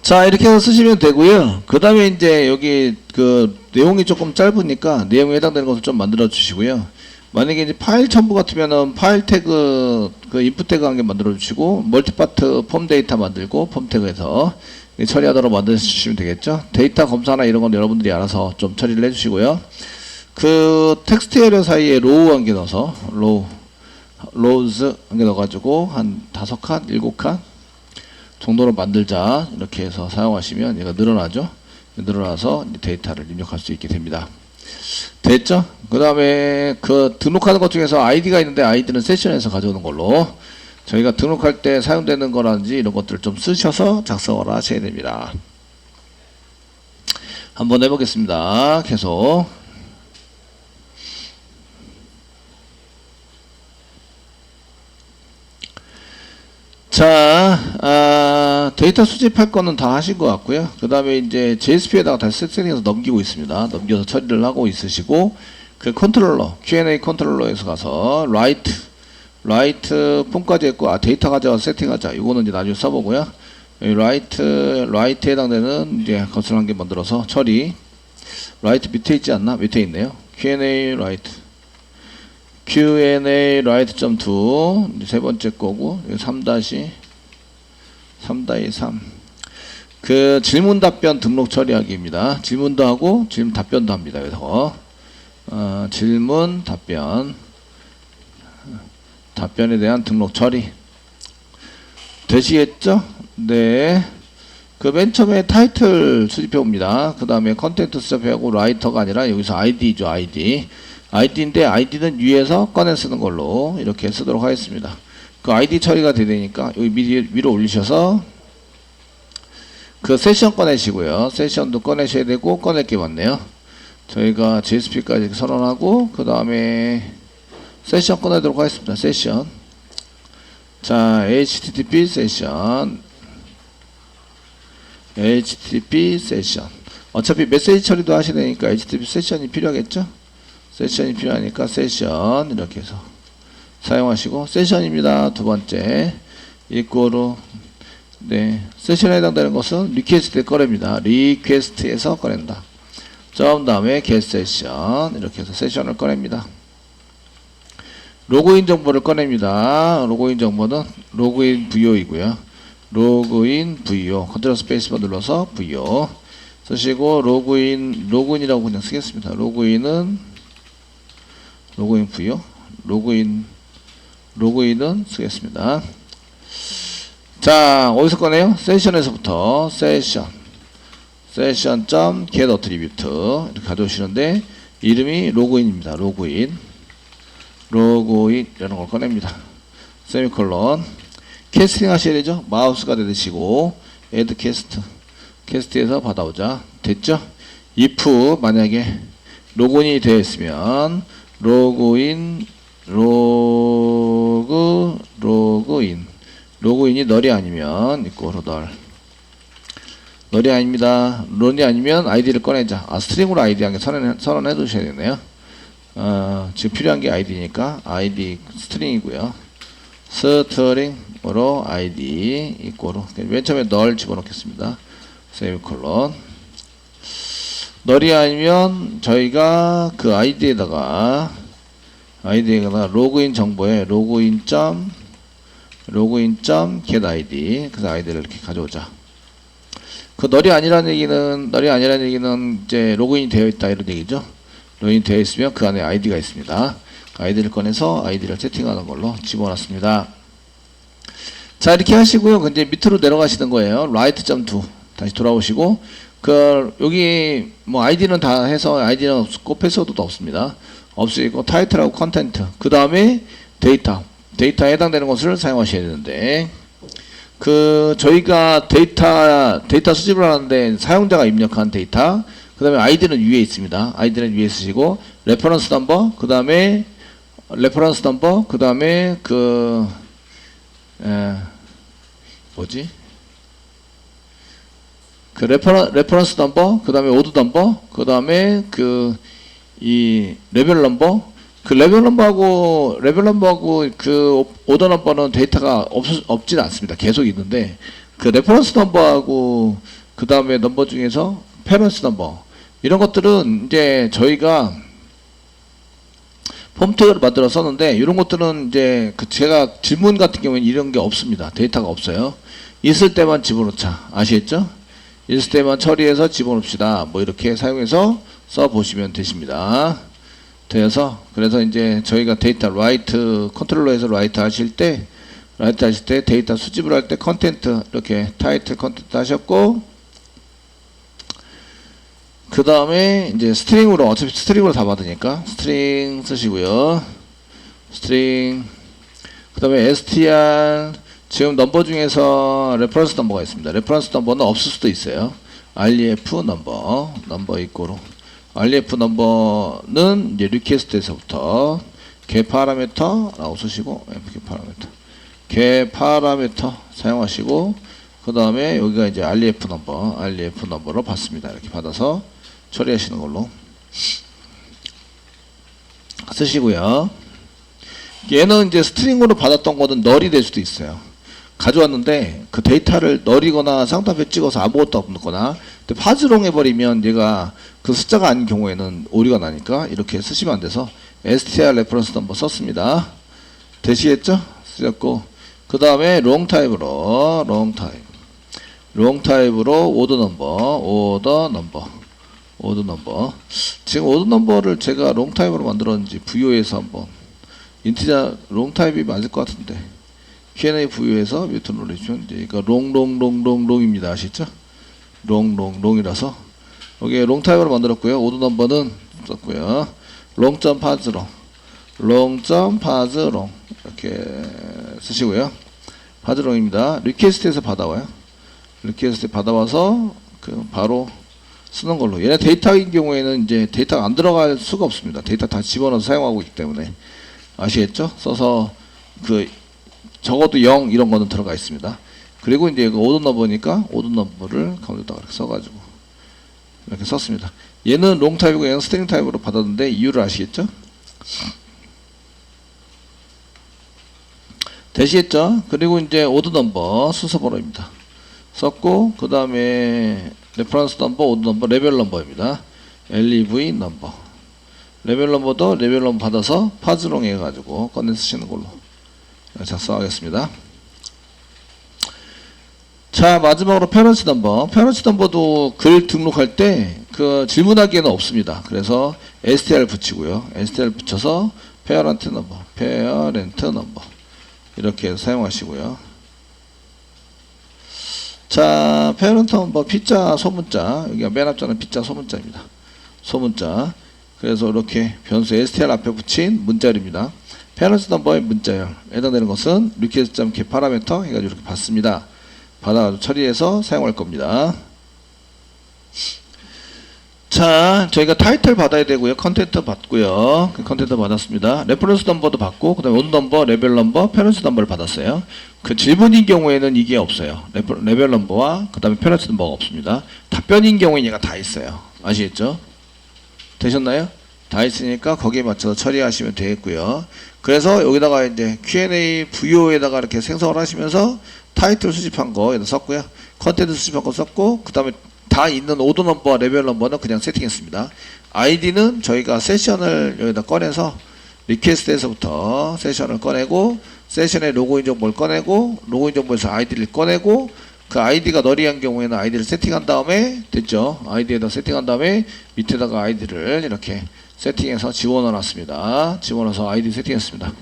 자, 이렇게 해서 쓰시면 되고요. 그 다음에 이제 여기 그 내용이 조금 짧으니까 내용에 해당되는 것을 좀 만들어 주시고요. 만약에 이제 파일 첨부 같으면은 파일 태그, 그 인풋 태그 한 개 만들어 주시고, 멀티파트 폼 데이터 만들고, 폼 태그에서 처리하도록 만들어 주시면 되겠죠. 데이터 검사나 이런 건 여러분들이 알아서 좀 처리를 해 주시고요. 그 텍스트 에러 사이에 로우 한 개 넣어서, 로우즈 한 개 넣어가지고, 한 5칸, 7칸 정도로 만들자. 이렇게 해서 사용하시면 얘가 늘어나죠. 늘어나서 데이터를 입력할 수 있게 됩니다. 됐죠? 그 다음에 그 등록하는 것 중에서 아이디가 있는데 아이디는 세션에서 가져오는 걸로 저희가 등록할 때 사용되는 거라든지 이런 것들을 좀 쓰셔서 작성을 하셔야 됩니다. 한번 해보겠습니다. 계속. 자, 데이터 수집할 거는 다 하신 것 같고요. 그 다음에 이제 JSP에다가 다시 세팅해서 넘기고 있습니다. 넘겨서 처리를 하고 있으시고, 그 컨트롤러, Q&A 컨트롤러에서 가서 라이트 폼까지 했고, 데이터 가져와서 세팅하자. 이거는 이제 나중에 써보고요. 라이트에 해당되는 이제 것을 한 개 만들어서 처리. 라이트 밑에 있지 않나? 밑에 있네요. Q&A write.2 세 번째 거고 3-3 그 질문 답변 등록 처리하기입니다. 질문도 하고 질문 답변도 합니다. 그래서 질문 답변에 대한 등록 처리 되시겠죠? 네. 그 맨 처음에 타이틀 수집해 옵니다. 그 다음에 컨텐트 수집하고 라이터가 아니라 여기서 아이디죠. 아이디인데 아이디는 위에서 꺼내 쓰는 걸로 이렇게 쓰도록 하겠습니다. 그 아이디 처리가 되니까 여기 위로 올리셔서 그 세션 꺼내시고요. 세션도 꺼내셔야 되고 꺼낼 게 많네요. 저희가 JSP까지 선언하고 그 다음에 세션 꺼내도록 하겠습니다. 세션. 자, HTTP 세션. 어차피 메시지 처리도 하셔야 되니까 HTTP 세션이 필요하겠죠? 세션이 필요하니까 세션 이렇게 해서 사용하시고 세션입니다. 두 번째 이꼬로 네 세션에 해당되는 것은 리퀘스트에 꺼냅니다. 리퀘스트에서 꺼낸다. 점 다음에 get 세션 이렇게 해서 세션을 꺼냅니다. 로그인 정보를 꺼냅니다. 로그인 정보는 로그인 VO이고요. 로그인 VO 컨트롤 스페이스바 눌러서 VO 쓰시고 로그인이라고 그냥 쓰겠습니다. 로그인은 VO 로그인은 쓰겠습니다. 자, 어디서 꺼내요? 세션에서부터 세션.get attribute 이렇게 가져오시는데 이름이 로그인입니다. 로그인 이라는 걸 꺼냅니다. 세미콜론 캐스팅 하셔야 되죠? 마우스가 되시고 add 캐스트에서 받아오자. 됐죠? if 만약에 로그인이 되어 있으면 로그인이 널이 아니면 이꼬로 널이 아닙니다. 널이 아니면 아이디를 꺼내자. 스트링으로 아이디 한 개 선언해 두셔야 되네요. 지금 필요한 게 아이디니까 아이디 스트링이고요. 스트링으로 아이디 이꼬로 맨 처음에 널 집어넣겠습니다. 세미콜론 널이 아니면 저희가 그 아이디에다가 로그인 정보에 로그인.get id 그래서 아이디를 이렇게 가져오자. 그 널이 아니라는 얘기는 이제 로그인이 되어 있다 이런 얘기죠. 로그인 되어 있으면 그 안에 아이디가 있습니다. 아이디를 꺼내서 아이디를 세팅하는 걸로 집어넣습니다. 자, 이렇게 하시고요. 이제 밑으로 내려가시는 거예요. write.2 다시 돌아오시고 여기 뭐 아이디는 다 해서 아이디는 없고 패스워드도 없습니다. 없으시고 타이틀하고 컨텐트 그 다음에 데이터에 해당되는 것을 사용하셔야 되는데 저희가 데이터 수집을 하는데 사용자가 입력한 데이터 그 다음에 아이디는 위에 있습니다. 아이디는 위에 쓰시고 레퍼런스 넘버 그 다음에 레퍼런스 넘버, 그 다음에 오드 넘버, 그 다음에 이 레벨 넘버, 레벨 넘버하고 그 오더 넘버는 데이터가 없진 않습니다. 계속 있는데, 그 레퍼런스 넘버하고 그 다음에 넘버 중에서 페런스 넘버. 이런 것들은 이제 저희가 폼 태그를 만들어 썼는데, 이런 것들은 이제 제가 질문 같은 경우에는 이런 게 없습니다. 데이터가 없어요. 있을 때만 집어넣자. 아시겠죠? 있을 때만 처리해서 집어넣읍시다. 뭐 이렇게 사용해서 써보시면 되십니다. 그래서 이제 저희가 데이터 라이트, 컨트롤러에서 라이트 하실 때 데이터 수집을 할 때 컨텐트, 이렇게 타이틀 컨텐트 하셨고, 그 다음에 이제 스트링으로, 어차피 스트링으로 다 받으니까 스트링 쓰시고요. 스트링, 그 다음에 str, 지금 넘버 중에서 레퍼런스 넘버가 있습니다. 레퍼런스 넘버는 없을 수도 있어요. ref 넘버 이꼬로 ref 넘버는 이제 리퀘스트에서부터 get 파라미터라고 쓰시고, get 파라미터 사용하시고, 그 다음에 여기가 이제 ref 넘버로 받습니다. 이렇게 받아서 처리하시는 걸로 쓰시고요. 얘는 이제 스트링으로 받았던 거는 널이 될 수도 있어요. 가져왔는데 그 데이터를 널이거나 쌍따옴표 찍어서 아무것도 없거나, 근데 파즈롱 해버리면 얘가 그 숫자가 아닌 경우에는 오류가 나니까 이렇게 쓰시면 안 돼서 str 레퍼런스 넘버 썼습니다. 되시겠죠? 쓰셨고, 그 다음에 롱 타입으로 오더 넘버. 지금 오더 넘버를 제가 롱 타입으로 만들었는지 VO에서 한번, 인티저 롱 타입이 맞을 것 같은데 Q&A VO에서 뮤트 눌러주시면 이제 이거 롱입니다. 아시죠? 롱이라서 여기 롱 타입으로 만들었고요. 오더 넘버는 썼고요. 롱점 파즈롱 이렇게 쓰시고요. 파즈롱입니다. 리퀘스트에서 받아와요. 리퀘스트 받아와서 바로 쓰는 걸로. 얘네 데이터인 경우에는 이제 데이터가 안 들어갈 수가 없습니다. 데이터 다 집어넣어서 사용하고 있기 때문에. 아시겠죠? 써서 적어도 0 이런 거는 들어가 있습니다. 그리고 이제 오더 넘버니까 오더 넘버를 가운데다가 이렇게 써가지고 이렇게 썼습니다. 얘는 롱 타입이고 얘는 스트링 타입으로 받았는데 이유를 아시겠죠? 되시겠죠? 그리고 이제 오더 넘버 순서 번호입니다. 썼고, 그 다음에 레퍼런스 넘버, 오더 넘버, 레벨 넘버입니다. lev 넘버. 레벨 넘버도 레벨 넘버 받아서 파즈롱 해가지고 꺼내 쓰시는 걸로 작성하겠습니다. 자, 마지막으로 페런스 넘버도 글 등록할 때 그 질문하기에는 없습니다. 그래서 str 붙이고요. str 붙여서 페어런트 넘버 이렇게 사용하시고요. 자, 페어런트 넘버 P자 소문자, 여기가 맨 앞자는 P자 소문자입니다. 소문자. 그래서 이렇게 변수 str 앞에 붙인 문자열입니다. 페어런트 넘버의 문자열 해당되는 것은 request.get 파라미터 해가지고 이렇게 받습니다. 받아가지고 처리해서 사용할 겁니다. 자, 저희가 타이틀 받아야 되고요. 컨텐트 받고요. 컨텐트 받았습니다. 레퍼런스 넘버도 받고, 그 다음에 온 넘버, 레벨 넘버, 페런스 넘버를 받았어요. 그 질문인 경우에는 이게 없어요. 레벨 넘버와 그 다음에 페런스 넘버가 없습니다. 답변인 경우에 얘가 다 있어요. 아시겠죠? 되셨나요? 다 있으니까 거기에 맞춰서 처리하시면 되겠고요. 그래서 여기다가 이제 Q&A VO에다가 이렇게 생성을 하시면서 타이틀 수집한 거 여기다 썼고요. 컨텐트 수집한 거 썼고, 그 다음에 다 있는 오더 넘버와 레벨 넘버는 그냥 세팅했습니다. 아이디는 저희가 세션을 여기다 꺼내서 리퀘스트에서부터 세션을 꺼내고, 세션의 로그인 정보를 꺼내고, 로그인 정보에서 아이디를 꺼내고, 그 아이디가 널이한 경우에는 아이디를 세팅한 다음에, 됐죠? 아이디에다 세팅한 다음에 밑에다가 아이디를 이렇게 세팅해서 집어넣어 놨습니다. 집어넣어서 아이디 세팅했습니다.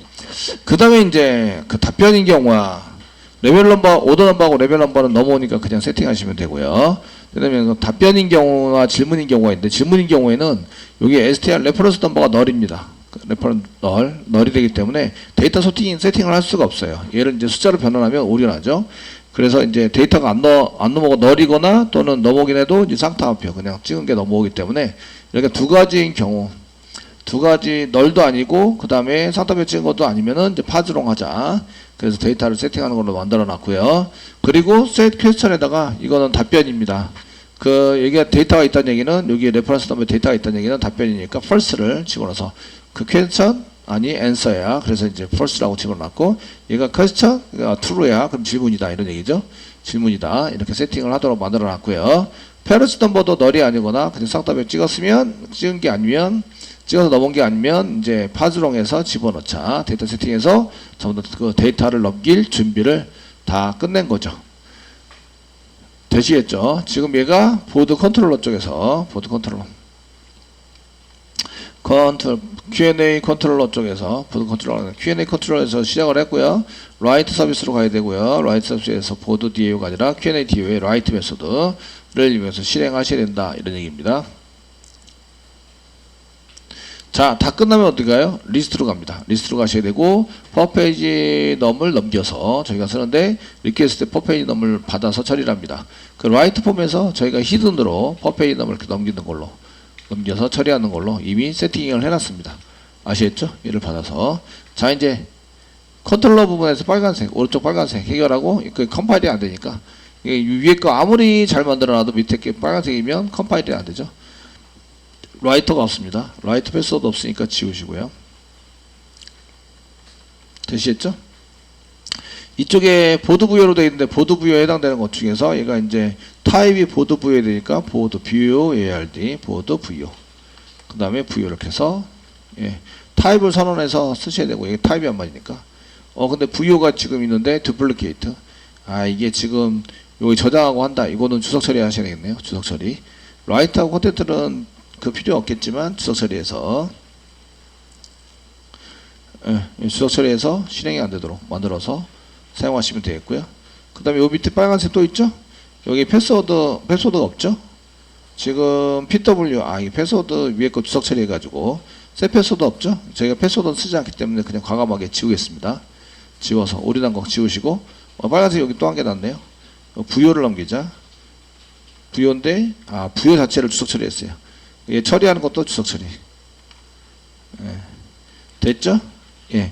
그 다음에 이제 그 답변인 경우와 레벨 넘버, 오더 넘버하고 레벨 넘버는 넘어오니까 그냥 세팅하시면 되고요. 그다음에 답변인 경우와 질문인 경우가 있는데, 질문인 경우에는 여기 str 레퍼런스 넘버가 널입니다. 레퍼런스 널이 되기 때문에 데이터 세팅을 할 수가 없어요. 얘를 이제 숫자로 변환하면 오류가 나죠. 그래서 이제 데이터가 안 넘어가 널이거나 또는 넘어오긴 해도 이제 쌍따옴표 그냥 찍은 게 넘어오기 때문에 이렇게 두 가지인 경우, 두 가지 널도 아니고 그 다음에 쌍따옴표 찍은 것도 아니면은 이제 파즈롱 하자. 그래서 데이터를 세팅하는 걸로 만들어 놨고요. 그리고 set 퀘스천에다가 이거는 답변입니다. 여기가 데이터가 있다는 얘기는, 여기 레퍼런스 넘버 데이터가 있다는 얘기는 답변이니까 false를 집어넣어서 그 퀘스천 아니 answer야. 그래서 이제 false라고 집어넣었고, 얘가 퀘스천 true야. 그럼 질문이다 이런 얘기죠. 질문이다. 이렇게 세팅을 하도록 만들어 놨고요. 페어리스 넘버도 널이 아니거나 그냥 싹다백 찍은 게 아니면 찍어서 넘은 게 아니면 이제 파즈롱에서 집어넣자. 데이터 세팅에서 전부 다 그 데이터를 넘길 준비를 다 끝낸 거죠. 되시겠죠? 지금 얘가 보드 컨트롤러 쪽에서 Q&A 컨트롤러 쪽에서 보드 컨트롤러 Q&A 컨트롤러에서 시작을 했고요. 라이트 서비스로 가야 되고요. 라이트 서비스에서 보드 DAO가 아니라 Q&A DAO의 라이트 메소드를 이용해서 실행하셔야 된다. 이런 얘기입니다. 자, 다 끝나면 어디 가요? 리스트로 갑니다. 리스트로 가셔야 되고 퍼페이지 넘을 넘겨서 저희가 쓰는데 리퀘스트 퍼페이지 넘을 받아서 처리를 합니다. 그 라이트 폼에서 저희가 히든으로 퍼페이지 넘을 이렇게 넘기는 걸로 넘겨서 처리하는 걸로 이미 세팅을 해놨습니다. 아시겠죠? 얘를 받아서 자 이제 컨트롤러 부분에서 빨간색 오른쪽 빨간색 해결하고 그 컴파일이 안 되니까 위에 거 아무리 잘 만들어놔도 밑에 게 빨간색이면 컴파일이 안 되죠. 라이터가 없습니다. 라이터 패스워드 없으니까 지우시고요. 되시겠죠? 이쪽에 보드 부여로 되어 있는데 보드 부여에 해당되는 것 중에서 얘가 이제 타입이 보드 부여에 되니까 보드 부여 ARD 보드 부여 그 다음에 부여 이렇게 해서 타입을 선언해서 쓰셔야 되고 이게 타입이 안 맞으니까 근데 부여가 지금 있는데 두플리케이트 이게 지금 여기 저장하고 한다. 이거는 주석 처리 하셔야 되겠네요. 주석 처리 라이트하고 콘텐츠는 그 필요 없겠지만 주석 처리해서 주석 처리해서 실행이 안 되도록 만들어서 사용하시면 되겠고요. 그 다음에 요 밑에 빨간색 또 있죠? 여기 패스워드가 없죠? 지금 PW, 이 패스워드 위에 거 주석 처리해가지고, 새 패스워드 없죠? 저희가 패스워드는 쓰지 않기 때문에 그냥 과감하게 지우겠습니다. 지워서, 오류난 거 지우시고, 빨간색 여기 또 한 개 났네요. 부여를 넘기자. 부여인데, 부여 자체를 주석 처리했어요. 얘 처리하는 것도 주석 처리. 됐죠? 예.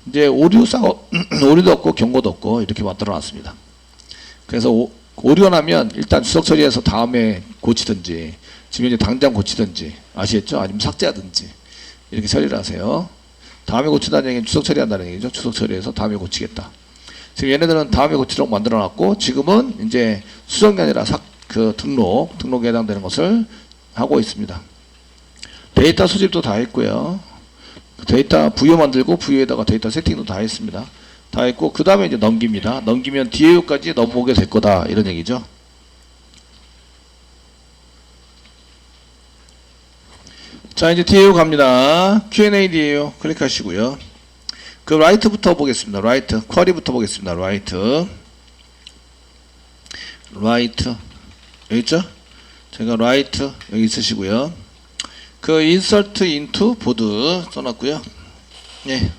이제 오류도 없고 경고도 없고 이렇게 만들어 놨습니다. 그래서 오류가 나면 일단 주석 처리해서 다음에 고치든지 지금 이제 당장 고치든지 아시겠죠? 아니면 삭제하든지 이렇게 처리를 하세요. 다음에 고친다는 얘기는 주석 처리한다는 얘기죠. 주석 처리해서 다음에 고치겠다. 지금 얘네들은 다음에 고치도록 만들어 놨고 지금은 이제 수정이 아니라 등록에 해당되는 것을 하고 있습니다. 데이터 수집도 다 했고요. 데이터 부여 만들고 부여에다가 데이터 세팅도 다 했습니다. 다 했고 그 다음에 이제 넘깁니다. 넘기면 DAO까지 넘어오게 될 거다 이런 얘기죠. 자 이제 DAO 갑니다. Q&A DAO 클릭하시고요. 그 라이트부터 보겠습니다. 라이트 쿼리부터 보겠습니다. 라이트 여기 있죠? 제가 라이트 여기 있으시고요. 그 insert into 보드 써놨고요. 예.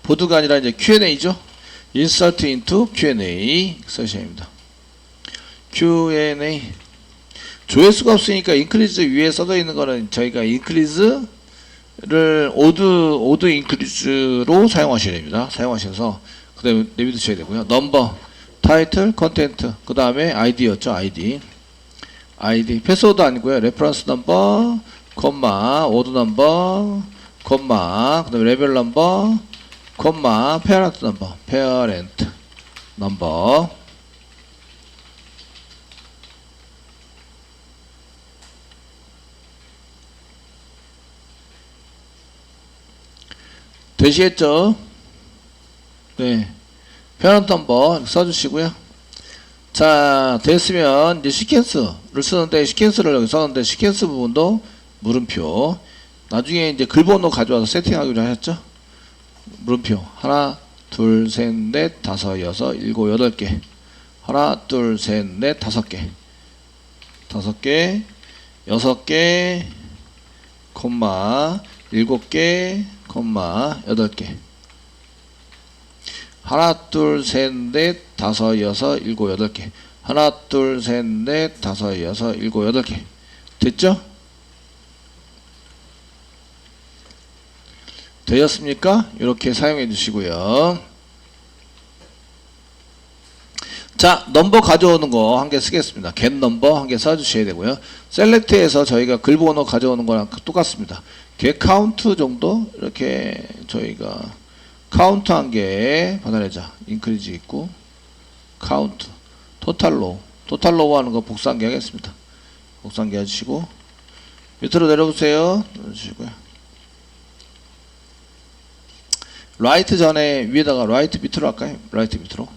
보드가 아니라 이제 Q&A죠. insert into Q&A 써주셔야 합니다. Q&A 조회수가 없으니까 increase 위에 써져 있는 거는 저희가 increase를 odd increase로 사용하셔야 됩니다. 사용하셔서 그 다음에 내비두셔야 되고요. 넘버, 타이틀, 컨텐트 그 다음에 id였죠. ID 패스워드 아니고요. 레퍼런스 넘버, 콤마, 오드 넘버, 콤마, 그 다음에 레벨 넘버, 콤마, 페어런트 넘버. 되시겠죠? 네. 페어런트 넘버 써주시고요. 자, 됐으면 이제 시퀀스를 쓰는데 시퀀스를 여기 썼는데 시퀀스 부분도 물음표. 나중에 이제 글번호 가져와서 세팅하기로 하셨죠? 물음표. 하나, 둘, 셋, 넷, 다섯, 여섯, 일곱, 여덟 개. 하나, 둘, 셋, 넷, 다섯 개. 다섯 개, 여섯 개, 콤마, 일곱 개, 콤마, 여덟 개. 하나, 둘, 셋, 넷, 다섯, 여섯, 일곱, 여덟 개. 하나, 둘, 셋, 넷, 다섯, 여섯, 일곱, 여덟 개. 됐죠? 되셨습니까? 이렇게 사용해 주시고요. 자, 넘버 가져오는 거 한 개 쓰겠습니다. get 넘버 한 개 써주셔야 되고요. 셀렉트에서 저희가 글번호 가져오는 거랑 똑같습니다. get count 정도 이렇게 저희가 카운트 한 개 받아내자. 인크리즈 있고 카운트, 토탈로 하는 거 복사한개 하겠습니다. 복사한개 해주시고 밑으로 내려보세요. 내려주시고요. 라이트 전에 위에다가 라이트 밑으로 할까요? 라이트 밑으로.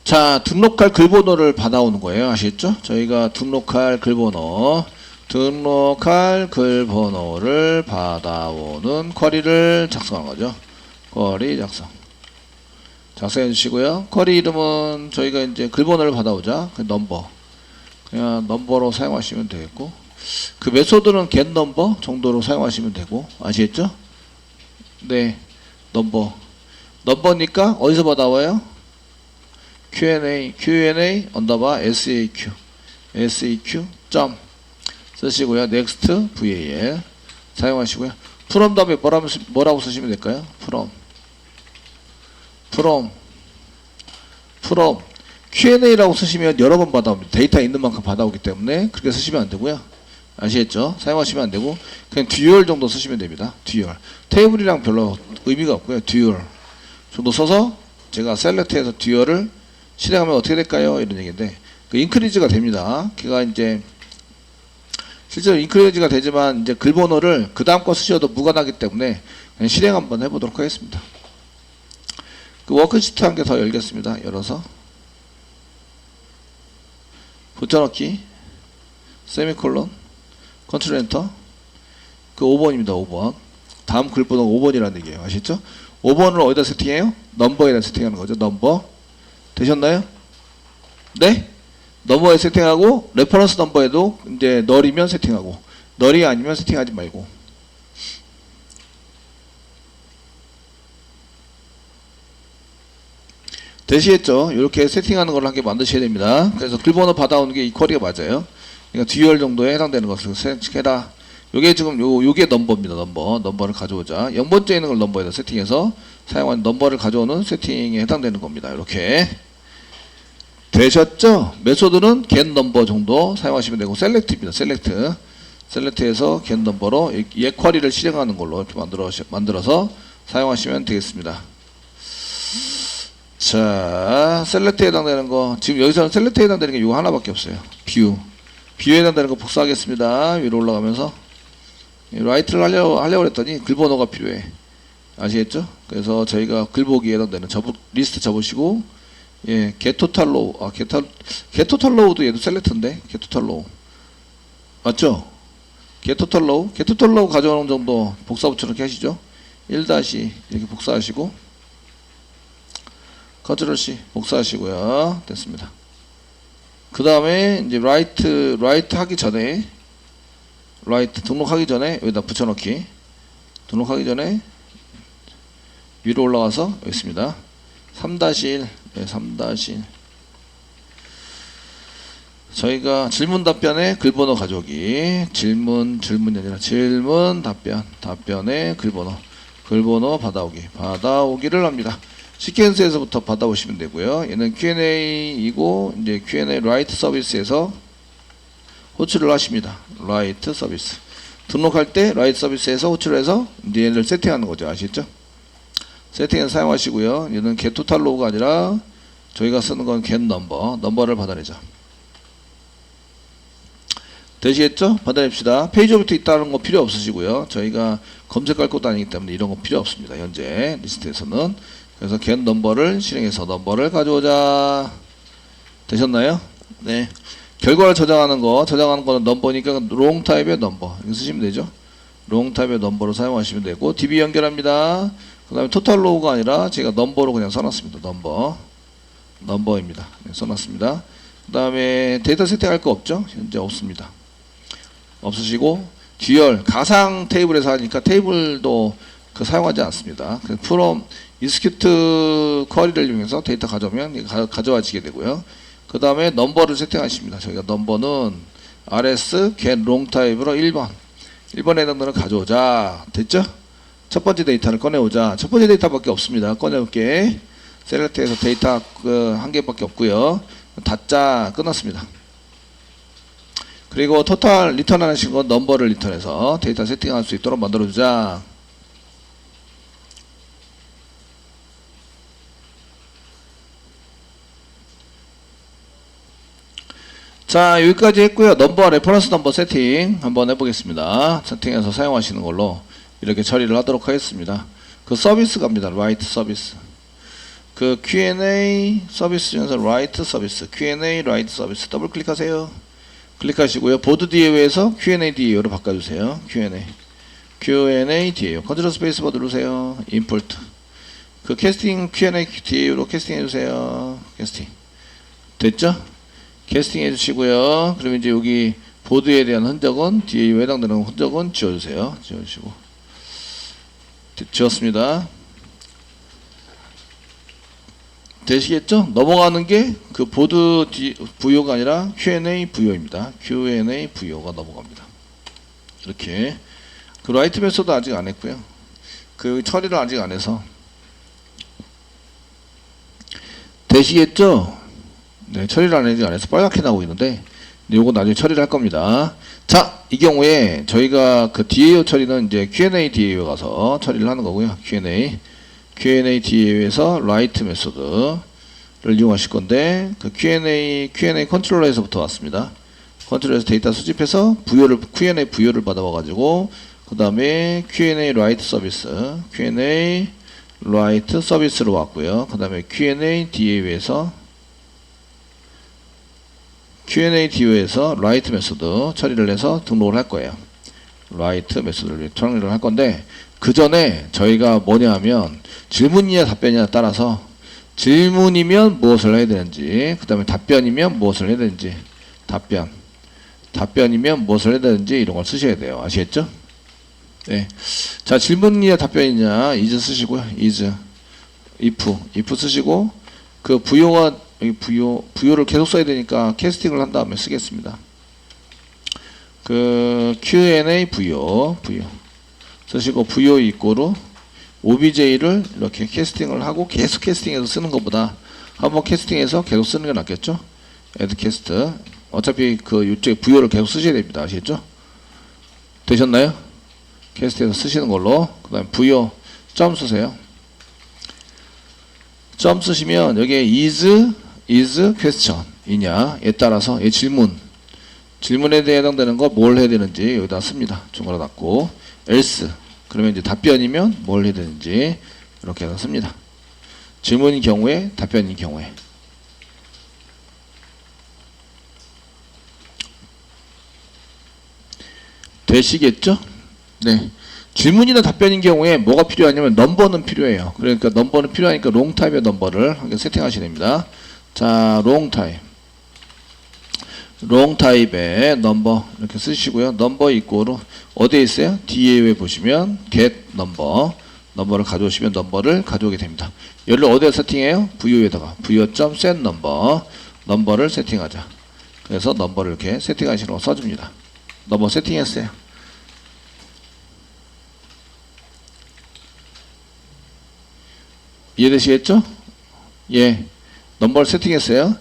자, 등록할 글번호를 받아오는 거예요. 아시겠죠? 저희가 등록할 글번호를 받아오는 쿼리를 작성하는 거죠. 쿼리 작성해 주시고요. 쿼리 이름은 저희가 이제 글번호를 받아오자. 그 넘버. 그냥 넘버로 사용하시면 되겠고, 그 메소드는 getNumber 정도로 사용하시면 되고, 아시겠죠? 네. 넘버니까 어디서 받아와요? Q&A 언더바 SEQ 점 쓰시고요. next VAL 사용하시고요. from 다음에 뭐라고 쓰시면 될까요? from Q&A라고 쓰시면 여러 번 받아옵니다. 데이터 있는 만큼 받아오기 때문에 그렇게 쓰시면 안 되고요. 아시겠죠? 사용하시면 안 되고 그냥 듀얼 정도 쓰시면 됩니다. 듀얼. 테이블이랑 별로 의미가 없고요. 듀얼 정도 써서 제가 셀렉트해서 듀얼을 실행하면 어떻게 될까요? 이런 얘기인데, 그 인크리즈가 됩니다. 걔가 이제 실제로 인크리즈가 되지만 이제 글번호를 그 다음 거 쓰셔도 무관하기 때문에 그냥 실행 한번 해보도록 하겠습니다. 그 워크시트 한 개 더 열겠습니다. 열어서 붙여넣기 세미콜론 컨트롤 엔터. 그 5번입니다. 5번. 다음 글번호가 5번이라는 얘기예요. 아시죠? 5번을 어디다 세팅해요? 넘버에다 세팅하는 거죠. 넘버. 되셨나요? 네? 넘버에 세팅하고 레퍼런스 넘버에도 이제 널이면 세팅하고 널이 아니면 세팅하지 말고. 되시겠죠? 이렇게 세팅하는 걸 한 개 만드셔야 됩니다. 그래서 글번호 받아오는 게 이 쿼리가 맞아요. 그러니까 듀얼 정도에 해당되는 것을 세팅해라. 요게 지금 요게 넘버입니다. 넘버를 가져오자. 0번째 있는 걸 넘버에다 세팅해서 사용한 넘버를 가져오는 세팅에 해당되는 겁니다. 이렇게 되셨죠? 메소드는 getNumber 정도 사용하시면 되고, 셀렉트입니다. 셀렉트에서 getNumber로 얘 쿼리를 실행하는 걸로 이렇게 만들어서 사용하시면 되겠습니다. 자, 셀렉트에 해당되는 거, 지금 여기서는 셀렉트에 해당되는 게 이거 하나밖에 없어요. 뷰에 해당되는 거 복사하겠습니다. 위로 올라가면서 라이트를 하려고 했더니 글번호가 필요해. 아시겠죠? 그래서 저희가 글보기에 해당되는 리스트 접으시고, 예, getTotalRow, getTotalRow도 얘도 셀렉트인데, getTotalRow 맞죠? getTotalRow 가져오는 정도 복사 붙여넣기 하시죠. 1- 이렇게 복사하시고, 컨트롤 C 복사하시고요. 됐습니다. 그 다음에 이제 라이트 하기 전에, 등록하기 전에 여기다 붙여넣기. 등록하기 전에 위로 올라가서 여기 있습니다. 3-1 3-1 저희가 질문 답변에 글번호 가져오기. 질문이 아니라 질문 답변에 글번호 받아오기를 합니다. 시퀀스에서부터 받아오시면 되고요. 얘는 Q&A이고 이제 Q&A 라이트 서비스에서 호출을 하십니다. 라이트 서비스 등록할 때 라이트 서비스에서 호출을 해서 이제 얘를 세팅하는 거죠. 아시겠죠? 세팅해서 사용하시고요. 얘는 getTotalRow가 아니라 저희가 쓰는 건 getNumber, 넘버를 받아내자. 되시겠죠? 받아냅시다. 페이지 오브젝트 있다는 거 필요 없으시고요. 저희가 검색할 것도 아니기 때문에 이런 거 필요 없습니다. 현재 리스트에서는. 그래서 getNumber를 실행해서 넘버를 가져오자. 되셨나요? 네. 결과를 저장하는 거는 넘버니까 long 타입의 넘버 이거 쓰시면 되죠. long 타입의 넘버로 사용하시면 되고, DB 연결합니다. 그 다음에 토탈로우가 아니라 제가 넘버로 그냥 써놨습니다. 넘버입니다. 네, 써놨습니다. 그 다음에 데이터 세팅할 거 없죠? 현재 없습니다. 없으시고, 듀얼 가상 테이블에서 하니까 테이블도 사용하지 않습니다. from execute 쿼리를 이용해서 데이터 가져오면 가져와지게 되고요. 그 다음에 넘버를 세팅하십니다. 저희가 넘버는 rs get long 타입으로 1번에 해당되는 가져오자. 됐죠? 첫 번째 데이터를 꺼내오자. 첫 번째 데이터밖에 없습니다. 꺼내올게. 셀렉트에서 데이터 한 개밖에 없고요. 닫자. 끝났습니다. 그리고 토탈 리턴 하시는 건 넘버를 리턴해서 데이터 세팅할 수 있도록 만들어주자. 자, 여기까지 했고요. 넘버와 레퍼런스 넘버 세팅 한번 해보겠습니다. 세팅해서 사용하시는 걸로 이렇게 처리를 하도록 하겠습니다. 그 서비스 갑니다. 라이트 서비스. 그 Q&A 서비스 중에서 라이트 서비스, Q&A 라이트 서비스 더블 클릭하세요. 클릭하시고요. 보드 DAO에서 Q&A DAO로 바꿔주세요. Q&A DAO. 컨트롤 스페이스바 누르세요. 임포트. 그 캐스팅 Q&A DAO로 캐스팅 해주세요. 캐스팅. 됐죠? 캐스팅 해주시고요. 그럼 이제 여기 보드에 대한 흔적은 DAO에 해당되는 흔적은 지워주세요. 지워주시고. 지웠습니다. 되시겠죠? 넘어가는 게 그 보드 부여가 아니라 Q&A 부여입니다. Q&A 부여가 넘어갑니다. 이렇게. 그 라이트 메소드 아직 안 했고요. 그 처리를 아직 안 해서. 되시겠죠? 네, 처리를 아직 안 해서 빨갛게 나오고 있는데, 요거 나중에 처리를 할 겁니다. 자, 이 경우에 저희가 그 DAO 처리는 이제 Q&A DAO 가서 처리를 하는 거고요. Q&A DAO에서 라이트 메소드를 이용하실 건데, 그 Q&A 컨트롤러에서부터 왔습니다. 컨트롤러에서 데이터 수집해서 Q&A 부여를 받아와가지고, 그 다음에 Q&A 라이트 서비스, Q&A 라이트 서비스로 왔고요. 그 다음에 Q&A DAO에서 라이트 메소드 처리를 해서 등록을 할 거예요. 라이트 메소드를 처리를 할 건데, 그 전에 저희가 뭐냐 하면 질문이냐 답변이냐에 따라서 질문이면 무엇을 해야 되는지, 그 다음에 답변이면 무엇을 해야 되는지, 답변이면 무엇을 해야 되는지 이런 걸 쓰셔야 돼요. 아시겠죠? 네. 자, 질문이냐 답변이냐 is 쓰시고요. is if 쓰시고, 그 부여가 부여를 계속 써야 되니까 캐스팅을 한 다음에 쓰겠습니다. 그 Q&A 부여 쓰시고, 부여 이꼬르 OBJ를 이렇게 캐스팅을 하고, 계속 캐스팅해서 쓰는 것보다 한번 캐스팅해서 계속 쓰는 게 낫겠죠? add 캐스트. 어차피 그 이쪽에 부여를 계속 쓰셔야 됩니다. 아시겠죠? 되셨나요? 캐스팅해서 쓰시는 걸로. 그 다음에 부여 점 쓰세요. 점 쓰시면 여기에 is question 이냐에 따라서 이 질문에 대해 해당되는 거 뭘 해야 되는지 여기다 씁니다. 중괄호 닫고 else 그러면 이제 답변이면 뭘 해야 되는지 이렇게 해서 씁니다. 질문인 경우에, 답변인 경우에. 되시겠죠? 네. 질문이나 답변인 경우에 뭐가 필요하냐면 넘버는 필요해요. 그러니까 넘버는 필요하니까 롱타입의 넘버를 세팅하셔야 됩니다. 자, 롱타입의 넘버 이렇게 쓰시고요. 넘버 이꼬르 어디에 있어요? DAO에 보시면 get 넘버를 가져오시면 넘버를 가져오게 됩니다. 얘를 어디에 세팅해요? 부여에다가 부여.set 넘버를 세팅하자. 그래서 넘버를 이렇게 세팅하시라고 써줍니다. 넘버 세팅했어요. 이해되시겠죠? 예. 넘버를 세팅했어요.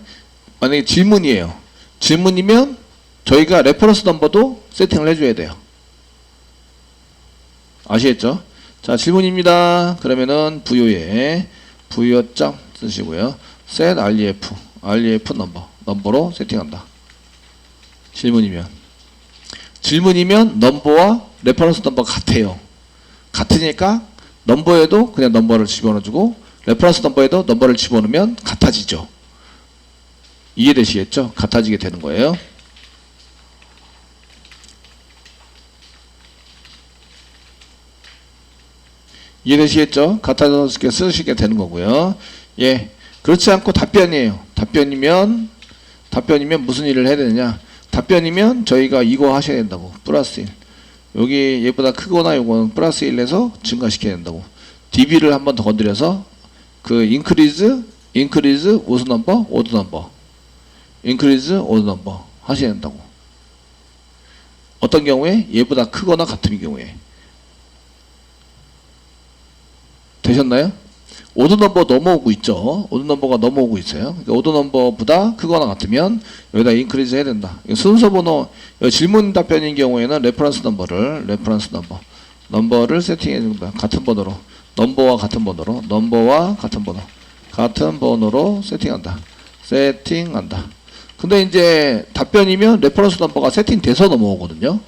만약에 질문이에요. 질문이면 저희가 레퍼런스 넘버도 세팅을 해줘야 돼요. 아시겠죠? 자, 질문입니다. 그러면은 부여에 부여점 쓰시고요. set ref 넘버로 세팅한다. 질문이면 넘버와 레퍼런스 넘버가 같아요. 같으니까 넘버에도 그냥 넘버를 집어넣어주고, 레퍼런스 넘버에도 넘버를 집어넣으면 같아지죠. 이해되시겠죠? 같아지게 되는 거예요. 이해되시겠죠? 같아서 쓰시게 되는 거고요. 예. 그렇지 않고 답변이에요. 답변이면 무슨 일을 해야 되느냐? 답변이면 저희가 이거 하셔야 된다고. 플러스 1. 여기 얘보다 크거나 요거는 플러스 1에서 증가시켜야 된다고. db를 한 번 더 건드려서 그 increase odd number 하셔야 된다고. 어떤 경우에? 얘보다 크거나 같은 경우에. 되셨나요? 오드 넘버 넘어오고 있죠. 오드 넘버가 넘어오고 있어요. 그러니까 오드 넘버보다 크거나 같으면 여기다 인크리즈 해야 된다. 순서 번호, 질문 답변인 경우에는 레퍼런스 넘버를 세팅해 준다. 같은 번호로, 넘버와 같은 번호로 세팅한다. 근데 이제 답변이면 레퍼런스 넘버가 세팅돼서 넘어오거든요.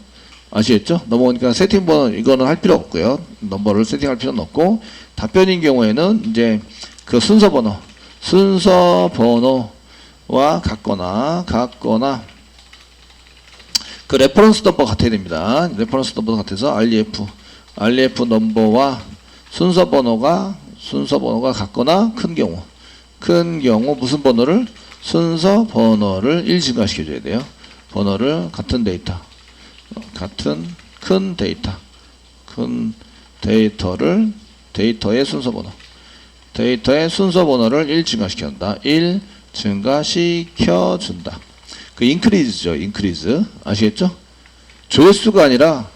아시겠죠? 넘어오니까 세팅 번호 이거는 할 필요 없고요. 넘버를 세팅할 필요는 없고, 답변인 경우에는 이제 그 순서 번호와 같거나 그 레퍼런스 넘버 같아야 됩니다. 레퍼런스 넘버 같아서 REF 넘버와 순서 번호가 같거나 큰 경우 무슨 번호를, 순서 번호를 1 증가시켜 줘야 돼요. 번호를 같은 큰 데이터의 순서 번호를 1 증가시켜 준다. 1 증가시켜 준다. 그 인크리즈죠. 인크리즈. 아시겠죠? 조회수가 아니라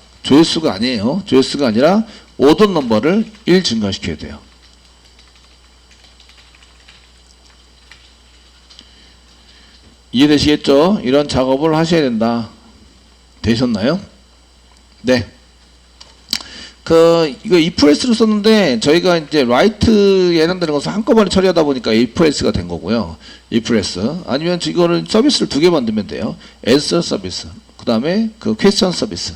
오더 넘버를 1 증가시켜야 돼요. 이해되시겠죠? 이런 작업을 하셔야 된다. 되셨나요? 네. 이거 ifelse를 썼는데, 저희가 이제 write에 해당되는 것을 한꺼번에 처리하다 보니까 ifels가 된 거고요. ifelse. 아니면 이거는 서비스를 2개 만들면 돼요. answer 서비스. 그 다음에 그 question 서비스.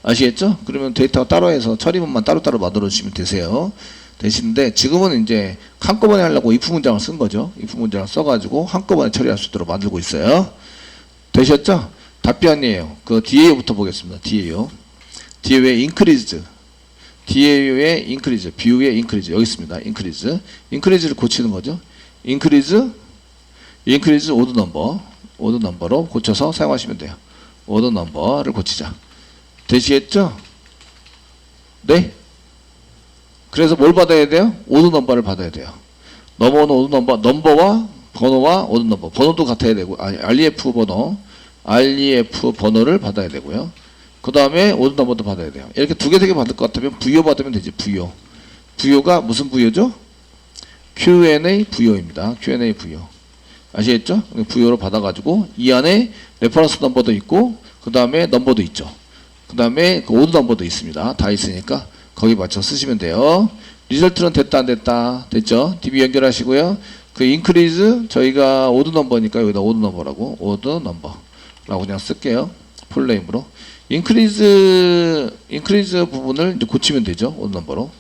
아시겠죠? 그러면 데이터가 따로 해서 처리문만 따로따로 만들어 주시면 되세요. 되시는데, 지금은 이제 한꺼번에 하려고 if 문장을 쓴 거죠. if 문장을 써가지고 한꺼번에 처리할 수 있도록 만들고 있어요. 되셨죠? 답변이에요. 그 DAO부터 보겠습니다. DAO. DAO의 increase. DAO의 increase. view의 increase. 여기 있습니다. increase를 고치는 거죠. increase odd number로 고쳐서 사용하시면 돼요. odd number를 고치자. 되시겠죠? 네? 그래서 뭘 받아야 돼요? odd number를 받아야 돼요. 넘어오는 odd number, 넘버와 번호와 odd number. 번호도 같아야 되고, REF 번호를 받아야 되고요. 그 다음에 odd number도 받아야 돼요. 이렇게 2개, 3개 받을 것 같으면 부여 받으면 되지. 부여가 무슨 부여죠? Q&A 부여입니다. Q&A 부여. 아시겠죠? 부여로 받아가지고 이 안에 레퍼런스 넘버도 있고, 그 다음에 넘버도 있죠. 그 다음에 그 오드 넘버도 있습니다. 다 있으니까 거기 맞춰 쓰시면 돼요. 리절트는 됐다 안 됐다? 됐죠? DB 연결하시고요. 그 increase 저희가 오드 넘버니까 여기다 오드 넘버라고 그냥 쓸게요. 폴네임으로. increase 부분을 이제 고치면 되죠. 오드 넘버로.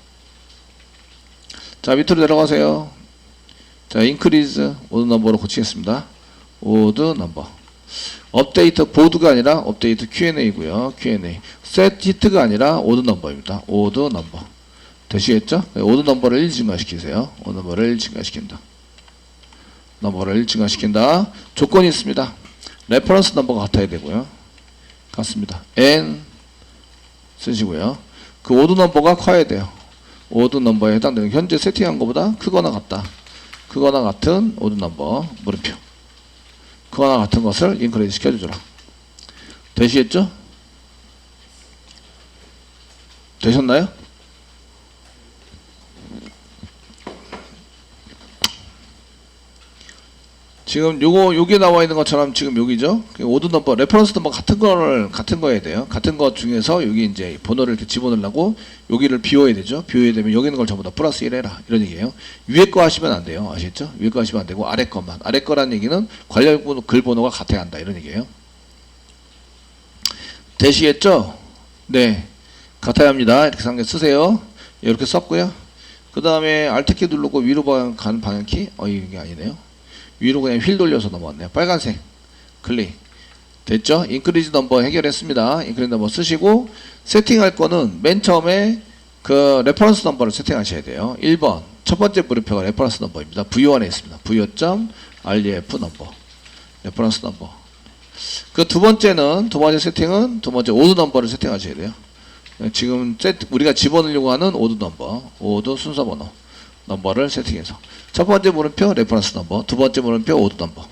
자, 밑으로 내려가세요. 자, increase 오드 넘버로 고치겠습니다. 오드 넘버. 업데이트 보드가 아니라 업데이트 Q&A고요. Q&A. set hit가 아니라 오드 넘버입니다. 오드 넘버. 되시겠죠? 오드 넘버를 1 증가시키세요. 오드 넘버를 1 증가시킨다. 조건이 있습니다. 레퍼런스 넘버가 같아야 되고요. 같습니다. n 쓰시고요. 그 오드 넘버가 커야 돼요. 오드 넘버에 해당되는 현재 세팅한 것보다 크거나 같은 오드 넘버 물음표. 그거나 같은 것을 인크리즈 시켜주라. 되시겠죠? 되셨나요? 지금 요게 나와 있는 것처럼 지금 여기죠? 오드 넘버, 레퍼런스 넘버 같은 거여야 돼요. 같은 것 중에서 여기 이제 번호를 이렇게 집어넣으려고 여기를 비워야 되죠. 비워야 되면 여기 있는 걸 전부 다 플러스 1 해라. 이런 얘기예요. 위에 거 하시면 안 돼요. 아시겠죠? 위에 거 하시면 안 되고 아래 것만. 아래 거라는 얘기는 관련 글 번호가 같아야 한다. 이런 얘기예요. 되시겠죠? 네. 같아야 합니다. 이렇게 상계 쓰세요. 이렇게 썼고요. 그 다음에 Alt키 누르고 위로 가는 방향키. 이게 아니네요. 위로 그냥 휠 돌려서 넘어왔네요. 빨간색 클릭 됐죠? 인크리즈 넘버 해결했습니다. 인크리즈 넘버 쓰시고 세팅할 거는 맨 처음에 그 레퍼런스 넘버를 세팅하셔야 돼요. 1번 첫 번째 물음표가 레퍼런스 넘버입니다. 부여 안에 있습니다. 부여점 REF 넘버 레퍼런스 넘버. 그 두 번째 세팅은 두 번째 오드 넘버를 세팅하셔야 돼요. 지금 우리가 집어넣으려고 하는 오드 넘버, 오드 순서 번호 넘버를 세팅해서 첫 번째 물음표 레퍼런스 넘버, 두 번째 물음표 오드 넘버.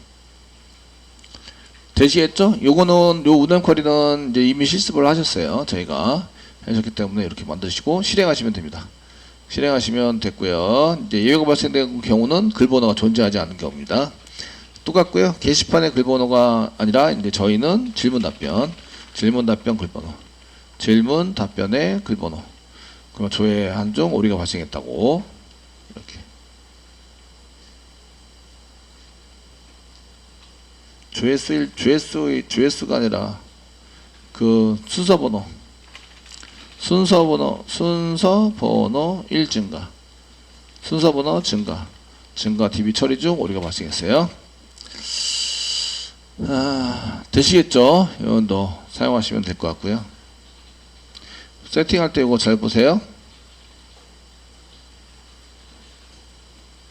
되시겠죠? 요거는 요 우선 쿼리는 이제 이미 실습을 하셨어요. 저희가 하셨기 때문에 이렇게 만드시고 실행하시면 됩니다. 실행하시면 됐고요. 이제 예외가 발생된 경우는 글 번호가 존재하지 않는 경우입니다. 똑같고요. 게시판의 글 번호가 아니라 이제 저희는 질문 답변 글 번호, 질문 답변의 글 번호. 그럼 조회 한중 오류가 발생했다고 이렇게 조회수가 아니라 그 순서 번호 1 증가, 순서 번호 증가 DB 처리 중 오류가 발생했어요. 되시겠죠? 여러분도 사용하시면 될 것 같고요. 세팅할 때 이거 잘 보세요.